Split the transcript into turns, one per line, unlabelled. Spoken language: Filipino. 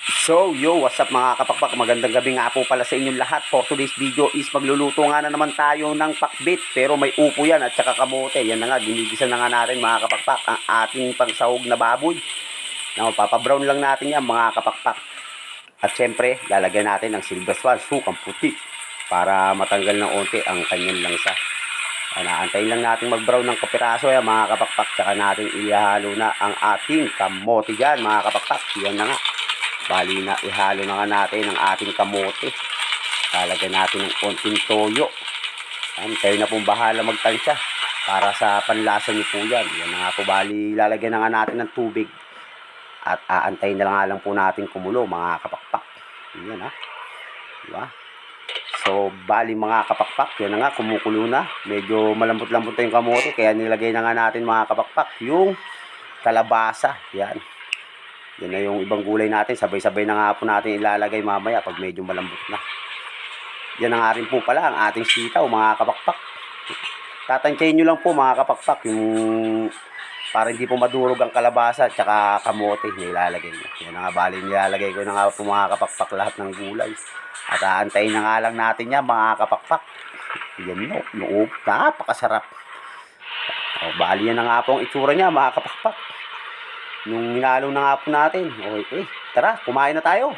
So, what's up mga kapakpak? Magandang gabi nga po pala sa inyong lahat. For today's video is magluluto nga na naman tayo ng pakbit. Pero may upo yan at saka kamote. Yan na nga, ginigisa na nga natin mga kapakpak ang ating pangsahog na baboy. Na papabrown lang natin yan mga kapakpak. At syempre, lalagyan natin ng silver swan, sukang puti. Para matanggal ng onte ang kanyang langsa. Naantayin lang natin mag-brown ng kapiraso yan mga kapakpak. Tsaka natin ihalo na ang ating kamote dyan mga kapakpak. Yan na nga. Bali na ihalo na nga natin ang ating kamote. Lalagyan natin ng konting toyo. Kayo na pong bahala magtansya para sa panlasa niyo po yan. Yan na nga po, bali lalagyan na nga natin ng tubig. At aantayin na nga lang po natin kumulo mga kapakpak. Yan ha. Diba? So bali mga kapakpak, yan na nga, kumukulo na. Medyo malambot-lambot na yung kamote. Kaya nilagay na nga natin mga kapakpak yung kalabasa. Yan. Yan na yung ibang gulay natin. Sabay-sabay na nga po natin ilalagay mamaya pag medyo malambot na. Yan na nga rin po pala ang ating sitaw mga kapakpak. Tatansyahin nyo lang po mga kapakpak yung para hindi po madurog ang kalabasa at saka kamote na ilalagay nyo. Yan na nga, bali nilalagay ko na nga po mga kapakpak lahat ng gulay. At aantayin na nga lang natin yan mga kapakpak. Yan no, napakasarap. Bali yan na nga po ang itsura niya mga kapakpak. Nung hinalo na nga po natin. Okay, tara, kumain na tayo.